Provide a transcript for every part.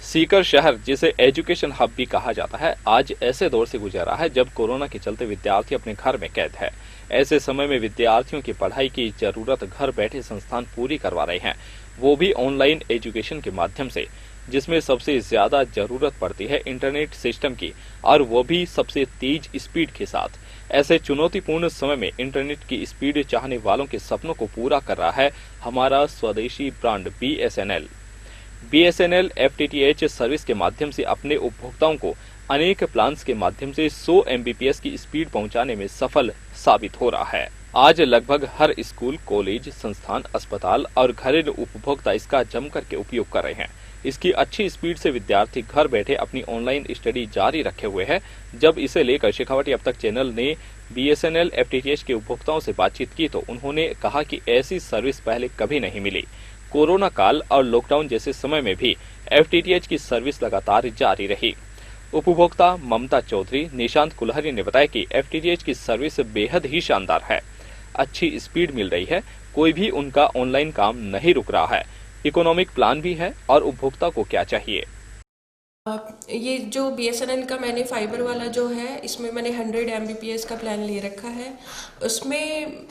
सीकर शहर, जिसे education hub भी कहा जाता है, आज ऐसे दौर से गुजर रहा है जब कोरोना के चलते विद्यार्थी अपने घर में कैद है। ऐसे समय में विद्यार्थियों की पढ़ाई की जरूरत घर बैठे संस्थान पूरी करवा रहे हैं, वो भी ऑनलाइन एजुकेशन के माध्यम से, जिसमें सबसे ज्यादा जरूरत पड़ती है इंटरनेट सिस्टम की, और वो भी सबसे तेज स्पीड के साथ। ऐसे चुनौतीपूर्ण समय में इंटरनेट की स्पीड चाहने वालों के सपनों को पूरा कर रहा है हमारा स्वदेशी brand BSNL। BSNL FTTH service के माध्यम से अपने उपभोक्ताओं को अनेक प्लान्स के माध्यम से 100 Mbps की स्पीड पहुंचाने में सफल साबित हो रहा है। आज लगभग हर स्कूल, कॉलेज, संस्थान, अस्पताल और घरेलू उपभोक्ता इसका जमकर के उपयोग कर रहे हैं। इसकी अच्छी स्पीड से विद्यार्थी घर बैठे अपनी ऑनलाइन स्टडी जारी रखे हुए हैं। जब इसे लेकर शेखावटी अब तक चैनल ने BSNL FTTH के उपभोक्ताओं से बातचीत की तो उन्होंने कहा कि ऐसी सर्विस पहले कभी नहीं मिली। कोरोना काल और लॉकडाउन जैसे समय में भी FTTH की सर्विस लगातार जारी रही। उपभोक्ता ममता चौधरी, निशांत कुल्हरी ने बताया कि FTTH की सर्विस बेहद ही शानदार है। अच्छी स्पीड मिल रही है, कोई भी उनका ऑनलाइन काम नहीं रुक रहा है। इकोनॉमिक प्लान भी है और उपभोक्ता को क्या चाहिए। ये जो BSNL का मैंने फाइबर वाला जो है, इसमें मैंने 100 Mbps का प्लान ले रखा है। उसमें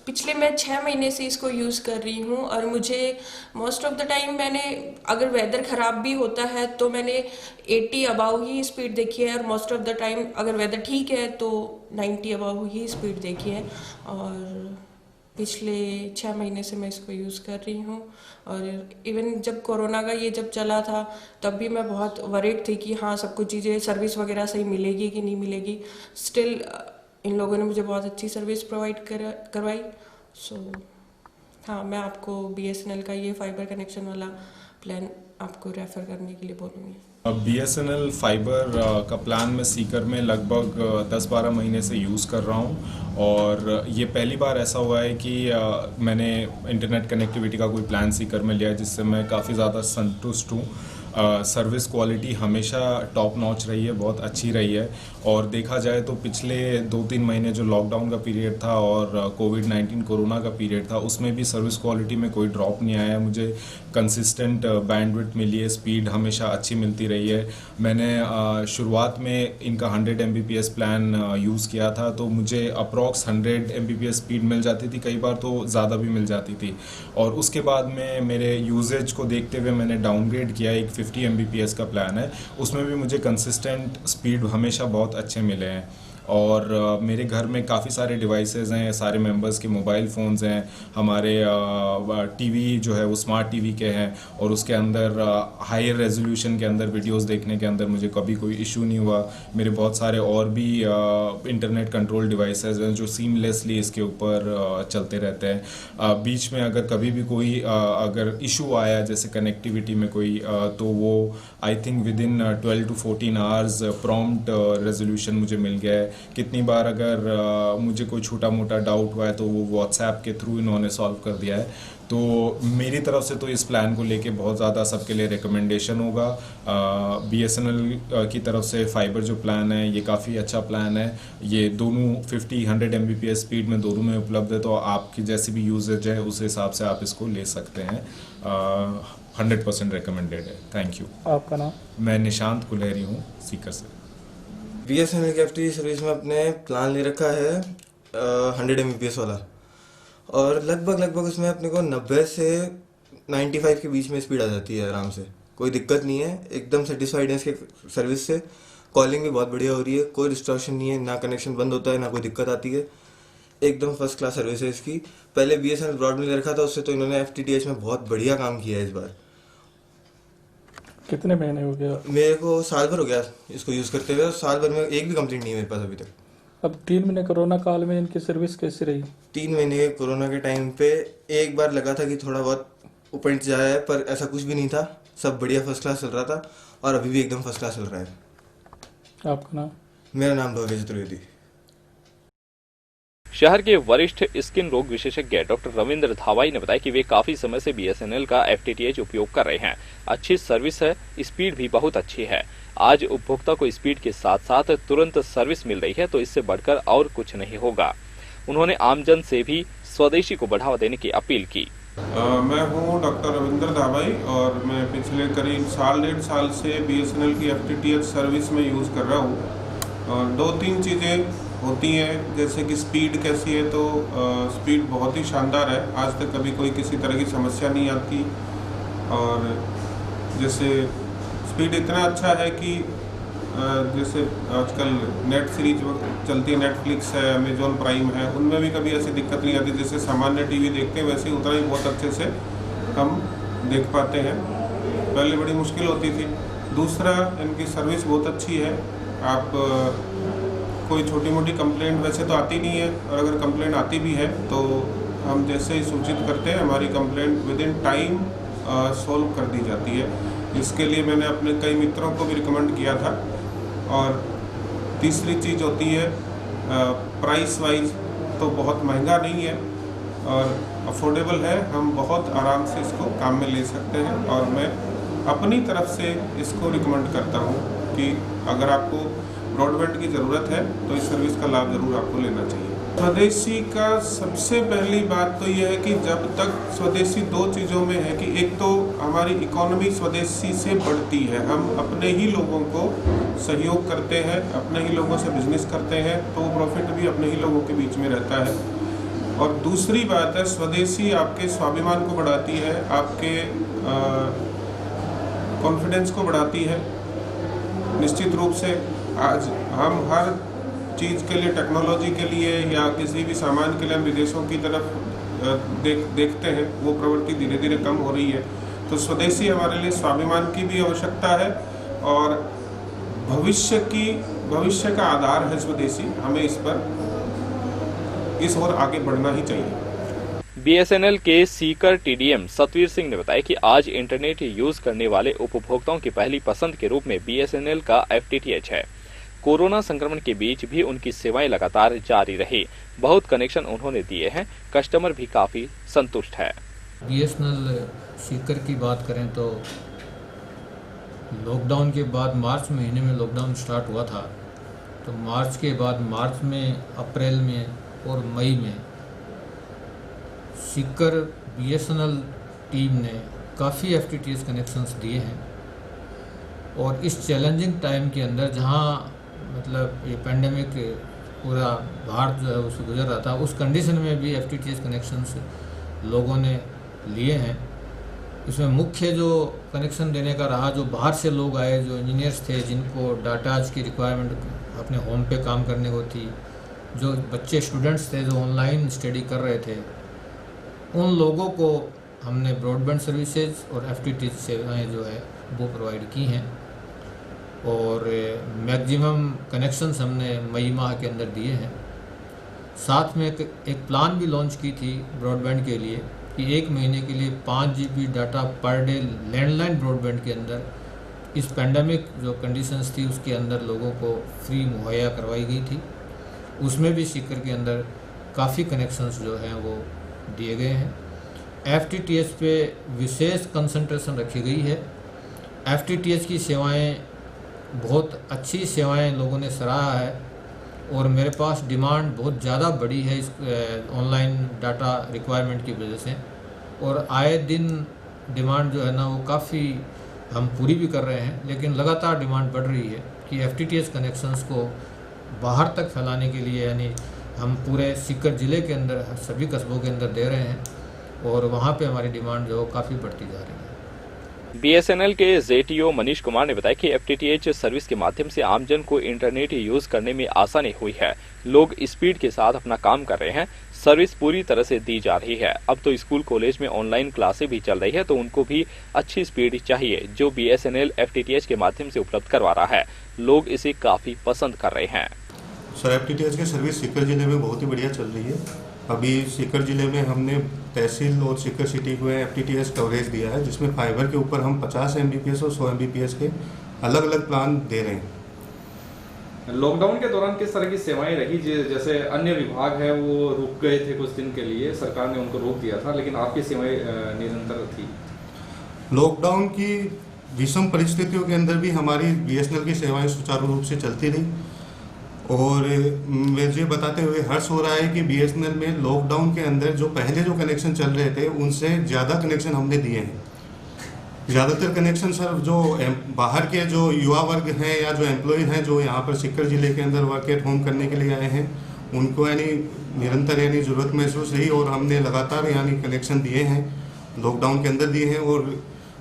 पिछले मैं 6 महीने से इसको यूज़ कर रही हूँ और मुझे मोस्ट ऑफ द टाइम मैंने, अगर वेदर ख़राब भी होता है तो मैंने 80 अबाव ही स्पीड देखी है, और मोस्ट ऑफ द टाइम अगर वेदर ठीक है तो 90 अबाव ही स्पीड देखी है। और पिछले 6 महीने से मैं इसको यूज़ कर रही हूँ। और इवन जब कोरोना का ये जब चला था तब भी मैं बहुत वरीड थी कि हाँ, सब कुछ चीज़ें सर्विस वगैरह सही मिलेगी कि नहीं मिलेगी। स्टिल इन लोगों ने मुझे बहुत अच्छी सर्विस प्रोवाइड करवाई। सो हाँ, मैं आपको BSNL का ये फाइबर कनेक्शन वाला प्लान आपको रेफ़र करने के लिए बोलूँगी। BSNL फाइबर का प्लान मैं सीकर में लगभग 10-12 महीने से यूज़ कर रहा हूँ और ये पहली बार ऐसा हुआ है कि मैंने इंटरनेट कनेक्टिविटी का कोई प्लान सीकर में लिया जिससे मैं काफ़ी ज़्यादा संतुष्ट हूँ। सर्विस क्वालिटी हमेशा टॉप नॉच रही है, बहुत अच्छी रही है। और देखा जाए तो पिछले 2-3 महीने जो लॉकडाउन का पीरियड था और कोविड-19 कोरोना का पीरियड था, उसमें भी सर्विस क्वालिटी में कोई ड्रॉप नहीं आया है। मुझे कंसिस्टेंट बैंडविड्थ मिली है, स्पीड हमेशा अच्छी मिलती रही है। मैंने शुरुआत में इनका 100 Mbps प्लान यूज़ किया था तो मुझे अप्रॉक्स 100 Mbps स्पीड मिल जाती थी, कई बार तो ज़्यादा भी मिल जाती थी। और उसके बाद में मेरे यूजेज को देखते हुए मैंने डाउनग्रेड किया, एक 50 Mbps का प्लान है, उसमें भी मुझे कंसिस्टेंट स्पीड हमेशा बहुत अच्छे मिले हैं। और मेरे घर में काफ़ी सारे डिवाइसेस हैं, सारे मेंबर्स के मोबाइल फ़ोन्स हैं, हमारे टीवी जो है वो स्मार्ट टीवी के हैं और उसके अंदर हायर रेजोल्यूशन के अंदर वीडियोस देखने के अंदर मुझे कभी कोई इशू नहीं हुआ। मेरे बहुत सारे और भी इंटरनेट कंट्रोल डिवाइसेस हैं जो सीमलेसली इसके ऊपर चलते रहते हैं। बीच में अगर कभी भी कोई अगर इशू आया जैसे कनेक्टिविटी में कोई तो वो I think with in 12 to 14 hours prompt resolution मुझे मिल गया है। कितनी बार अगर मुझे कोई छोटा मोटा डाउट हुआ है तो वो व्हाट्सएप के थ्रू इन्होंने सॉल्व कर दिया है। तो मेरी तरफ से तो इस प्लान को लेके बहुत ज़्यादा सबके लिए रिकमेंडेशन होगा। BSNL की तरफ से फाइबर जो प्लान है ये काफ़ी अच्छा प्लान है। ये दोनों 50-100 Mbps स्पीड में दोनों में उपलब्ध है, तो आपकी जैसी भी यूजेज है उस हिसाब से आप इसको ले सकते हैं। 100% रिकमेंडेड है। Thank you. आपका नाम? मैं निशांत कुल्हरी हूँ, सीकर से। BSNL की FTTH सर्विस में अपने प्लान ले रखा है 100 Mbps वाला, और लगभग उसमें अपने को 90 से 95 के बीच में स्पीड आ जाती है आराम से। कोई दिक्कत नहीं है, एकदम सेटिस्फाइड है इसके सर्विस से। कॉलिंग भी बहुत बढ़िया हो रही है, कोई डिस्ट्रक्शन नहीं है, ना कनेक्शन बंद होता है ना कोई दिक्कत आती है। एकदम फर्स्ट क्लास सर्विस है इसकी। पहले BSNL ब्रॉडबैंड ले रखा था, उससे तो इन्होंने FTTH में बहुत बढ़िया काम किया है इस बार। कितने महीने हो गया? मेरे को साल भर हो गया इसको यूज़ करते हुए, साल भर में एक भी कंप्लेंट नहीं है मेरे पास अभी तक। अब 3 महीने कोरोना काल में इनकी सर्विस कैसी रही? 3 महीने कोरोना के टाइम पे एक बार लगा था कि थोड़ा बहुत ऊपर नीचे जाया है, पर ऐसा कुछ भी नहीं था। सब बढ़िया फर्स्ट क्लास चल रहा था और अभी भी एकदम फर्स्ट क्लास चल रहा है। आपका नाम? मेरा नाम भव्य चतुर्वेदी। शहर के वरिष्ठ स्किन रोग विशेषज्ञ डॉक्टर रविंद्र धावाई ने बताया कि वे काफी समय से BSNL का FTTH उपयोग कर रहे हैं। अच्छी सर्विस है, स्पीड भी बहुत अच्छी है। आज उपभोक्ता को स्पीड के साथ साथ तुरंत सर्विस मिल रही है, तो इससे बढ़कर और कुछ नहीं होगा। उन्होंने आमजन से भी स्वदेशी को बढ़ावा देने की अपील की। मैं हूं डॉक्टर रविंदर दाबाई और मैं पिछले करीब साल 1.5 साल से BSNL की FTTH सर्विस में यूज़ कर रहा हूं। 2-3 चीज़ें होती हैं, जैसे कि स्पीड कैसी है, तो स्पीड बहुत ही शानदार है। आज तक कभी कोई किसी तरह की समस्या नहीं आती। और जैसे स्पीड इतना अच्छा है कि जैसे आजकल नेट सीरीज चलती है, नेटफ्लिक्स है, अमेजॉन प्राइम है, उनमें भी कभी ऐसी दिक्कत नहीं आती। जैसे सामान्य टीवी देखते हैं वैसे ही उतना ही बहुत अच्छे से हम देख पाते हैं। पहले बड़ी मुश्किल होती थी। दूसरा, इनकी सर्विस बहुत अच्छी है। आप कोई छोटी मोटी कंप्लेंट वैसे तो आती नहीं है, और अगर कंप्लेंट आती भी है तो हम जैसे ही सूचित करते हैं हमारी complaint with in time solve कर दी जाती है। इसके लिए मैंने अपने कई मित्रों को भी रिकमेंड किया था। और तीसरी चीज़ होती है प्राइस वाइज तो बहुत महंगा नहीं है और अफोर्डेबल है। हम बहुत आराम से इसको काम में ले सकते हैं और मैं अपनी तरफ से इसको रिकमेंड करता हूँ कि अगर आपको ब्रॉडबैंड की ज़रूरत है तो इस सर्विस का लाभ ज़रूर आपको लेना चाहिए। स्वदेशी का सबसे पहली बात तो यह है कि जब तक स्वदेशी 2 चीज़ों में है कि एक तो हमारी इकोनॉमी स्वदेशी से बढ़ती है, हम अपने ही लोगों को सहयोग करते हैं, अपने ही लोगों से बिजनेस करते हैं, तो प्रॉफिट भी अपने ही लोगों के बीच में रहता है। और दूसरी बात है, स्वदेशी आपके स्वाभिमान को बढ़ाती है, आपके कॉन्फिडेंस को बढ़ाती है। निश्चित रूप से आज हम हर चीज़ के लिए, टेक्नोलॉजी के लिए या किसी भी सामान के लिए हम विदेशों की तरफ देखते हैं, वो प्रवृत्ति धीरे धीरे कम हो रही है। तो स्वदेशी हमारे लिए स्वाभिमान की भी आवश्यकता है और भविष्य का आधार है स्वदेशी। हमें इस ओर आगे बढ़ना ही चाहिए। BSNL के सीकर TDM सतवीर सिंह ने बताया कि आज इंटरनेट यूज करने वाले उपभोक्ताओं की पहली पसंद के रूप में BSNL का FTTH है। कोरोना संक्रमण के बीच भी उनकी सेवाएं लगातार जारी रही। बहुत कनेक्शन उन्होंने दिए हैं, कस्टमर भी काफी संतुष्ट है। BSNL सीकर की बात करें तो लॉकडाउन के बाद मार्च महीने में लॉकडाउन स्टार्ट हुआ था, तो मार्च के बाद मार्च में, अप्रैल में और मई में सीकर BSNL टीम ने काफ़ी FTTH कनेक्शंस दिए हैं। और इस चैलेंजिंग टाइम के अंदर जहां मतलब ये पेंडेमिक पूरा भारत जो है उससे गुजर रहा था, उस कंडीशन में भी FTTH कनेक्शंस लोगों ने लिए हैं। इसमें मुख्य जो कनेक्शन देने का रहा, जो बाहर से लोग आए, जो इंजीनियर्स थे, जिनको डाटाज की रिक्वायरमेंट अपने होम पे काम करने को थी, जो बच्चे स्टूडेंट्स थे जो ऑनलाइन स्टडी कर रहे थे, उन लोगों को हमने ब्रॉडबैंड सर्विसेज और FTTH सेवाएँ जो है वो प्रोवाइड की हैं। और मैक्सिमम कनेक्शंस हमने मई माह के अंदर दिए हैं। साथ में एक प्लान भी लॉन्च की थी ब्रॉडबैंड के लिए कि 1 महीने के लिए 5 GB data per day landline broadband के अंदर इस पेंडेमिक जो कंडीशंस थी उसके अंदर लोगों को फ्री मुहैया करवाई गई थी। उसमें भी सीकर के अंदर काफ़ी कनेक्शंस जो हैं वो दिए गए हैं। FTTH पे विशेष कंसंट्रेशन रखी गई है। FTTH की सेवाएं बहुत अच्छी सेवाएं लोगों ने सराहा है और मेरे पास डिमांड बहुत ज़्यादा बढ़ी है इस ऑनलाइन डाटा रिक्वायरमेंट की वजह से, और आए दिन डिमांड जो है ना वो काफ़ी हम पूरी भी कर रहे हैं, लेकिन लगातार डिमांड बढ़ रही है कि FTTH कनेक्शंस को बाहर तक फैलाने के लिए, यानी हम पूरे सीकर ज़िले के अंदर सभी कस्बों के अंदर दे रहे हैं और वहाँ पे हमारी डिमांड जो काफ़ी बढ़ती जा रही है। BSNL के ZTO मनीष कुमार ने बताया कि FTTH सर्विस के माध्यम से आमजन को इंटरनेट यूज करने में आसानी हुई है। लोग स्पीड के साथ अपना काम कर रहे हैं। सर्विस पूरी तरह से दी जा रही है। अब तो स्कूल कॉलेज में ऑनलाइन क्लासें भी चल रही है, तो उनको भी अच्छी स्पीड चाहिए, जो BSNL FTTH के माध्यम से उपलब्ध करवा रहा है। लोग इसे काफी पसंद कर रहे हैं। सर, FTTH की सर्विस सीकर जिले में बहुत ही बढ़िया चल रही है। अभी सीकर जिले में हमने तहसील और सीकर सिटी को FTTH कवरेज दिया है, जिसमें फाइबर के ऊपर हम 50 Mbps और 100 Mbps के अलग अलग प्लान दे रहे हैं। लॉकडाउन के दौरान किस तरह की सेवाएं रही? जैसे अन्य विभाग हैं वो रुक गए थे कुछ दिन के लिए, सरकार ने उनको रोक दिया था, लेकिन आपकी सेवाएं निरंतर थी। लॉकडाउन की विषम परिस्थितियों के अंदर भी हमारी BSNL की सेवाएं सुचारू रूप से चलती रही और मुझे बताते हुए हर्ष हो रहा है कि BSNL में लॉकडाउन के अंदर जो पहले जो कनेक्शन चल रहे थे उनसे ज़्यादा कनेक्शन हमने दिए हैं। ज़्यादातर कनेक्शन सर जो बाहर के जो युवा वर्ग हैं या जो एम्प्लॉय हैं जो यहाँ पर सीकर ज़िले के अंदर वर्क एट होम करने के लिए आए हैं, उनको यानी निरंतर यानी ज़रूरत महसूस रही और हमने लगातार यानी कनेक्शन दिए हैं, लॉकडाउन के अंदर दिए हैं। और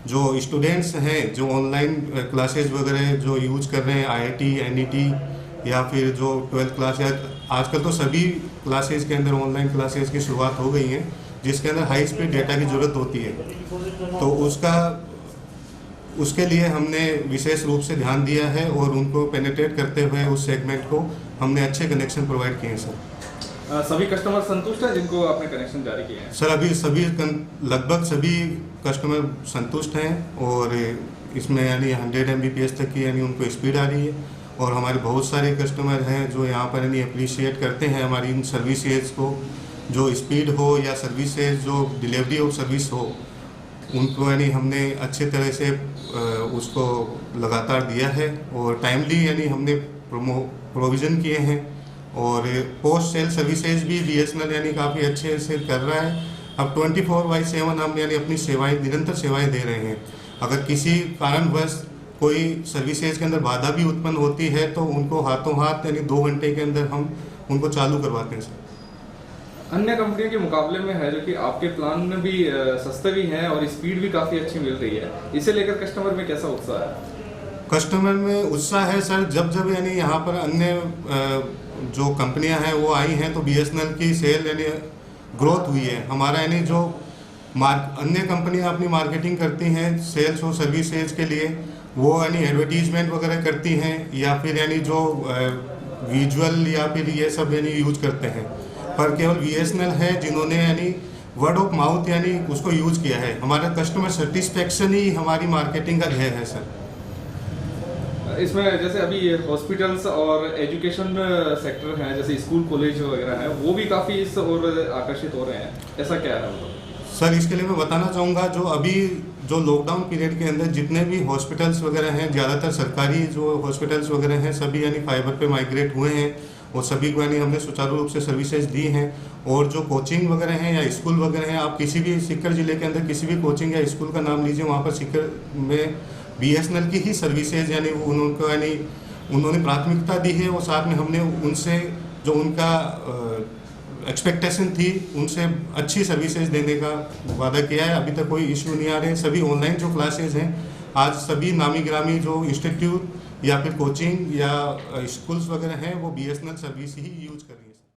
जो स्टूडेंट्स हैं जो ऑनलाइन क्लासेस वगैरह जो यूज़ कर रहे हैं, IIT NET या फिर जो 12th क्लास या आजकल तो सभी क्लासेस के अंदर ऑनलाइन क्लासेस की शुरुआत हो गई हैं, जिसके अंदर हाई स्पीड डेटा की ज़रूरत होती है, तो उसके लिए हमने विशेष रूप से ध्यान दिया है और उनको पेनिट्रेट करते हुए उस सेगमेंट को हमने अच्छे कनेक्शन प्रोवाइड किए हैं सर। सभी कस्टमर संतुष्ट हैं जिनको आपने कनेक्शन जारी किए हैं? सर अभी लगभग सभी कस्टमर संतुष्ट हैं और इसमें यानी 100 Mbps तक की यानी उनको स्पीड आ रही है। और हमारे बहुत सारे कस्टमर हैं जो यहाँ पर यानी अप्रिशिएट करते हैं हमारी इन सर्विसेज को, जो स्पीड हो या सर्विसेज जो डिलीवरी ऑफ सर्विस हो, उनको यानी हमने अच्छे तरह से उसको लगातार दिया है और टाइमली यानी हमने प्रोविज़न किए हैं। और पोस्ट सेल सर्विसेज भी BSNL यानी काफ़ी अच्छे से कर रहा है। अब 24/7 हम यानी अपनी सेवाएं निरंतर सेवाएं दे रहे हैं। अगर किसी कारणवश कोई सर्विसेज के अंदर बाधा भी उत्पन्न होती है तो उनको हाथों हाथ यानी 2 घंटे के अंदर हम उनको चालू करवाते हैं सर। अन्य कंपनियों के मुकाबले में है जो कि आपके प्लान में भी सस्ते भी हैं और स्पीड भी काफ़ी अच्छी मिल रही है, इसे लेकर कस्टमर में कैसा उत्साह है? कस्टमर में उत्साह है सर, जब यानी यहाँ पर अन्य जो कंपनियां हैं वो आई हैं तो BSNL की सेल यानी ग्रोथ हुई है। हमारा यानी जो अन्य कंपनियां अपनी मार्केटिंग करती हैं सेल्स और सर्विसेज के लिए, वो यानी एडवर्टीजमेंट वगैरह करती हैं या फिर यानी जो विजुअल या फिर ये सब यानी यूज करते हैं, पर केवल BSNL है जिन्होंने यानी वर्ड ऑफ माउथ यानी उसको यूज किया है। हमारा कस्टमर सेटिस्फेक्शन ही हमारी मार्केटिंग का ध्येय है सर। इसमें जैसे अभी हॉस्पिटल्स और एजुकेशन सेक्टर हैं जैसे स्कूल कॉलेज वगैरह हैं, वो भी काफ़ी इस ओर आकर्षित हो रहे हैं, ऐसा क्या है? सर इसके लिए मैं बताना चाहूँगा जो लॉकडाउन पीरियड के अंदर जितने भी हॉस्पिटल्स वगैरह हैं, ज़्यादातर सरकारी जो हॉस्पिटल्स वगैरह हैं सभी यानी फाइबर पे माइग्रेट हुए हैं और सभी को यानी हमने सुचारू रूप से सर्विसेज दी हैं। और जो कोचिंग वगैरह हैं या स्कूल वगैरह हैं, आप किसी भी सीकर ज़िले के अंदर किसी भी कोचिंग या स्कूल का नाम लीजिए, वहाँ पर सीकर में BSNL की ही सर्विसेज यानी उनको यानी उन्होंने प्राथमिकता दी है और साथ में हमने उनसे जो उनका एक्सपेक्टेशन थी उनसे अच्छी सर्विसेज देने का वादा किया है। अभी तक कोई इश्यू नहीं आ रहे। सभी ऑनलाइन जो क्लासेज हैं आज सभी नामी गिरामी जो इंस्टीट्यूट या फिर कोचिंग या स्कूल्स वगैरह हैं वो BSNL सर्विस ही यूज कर रही हैं।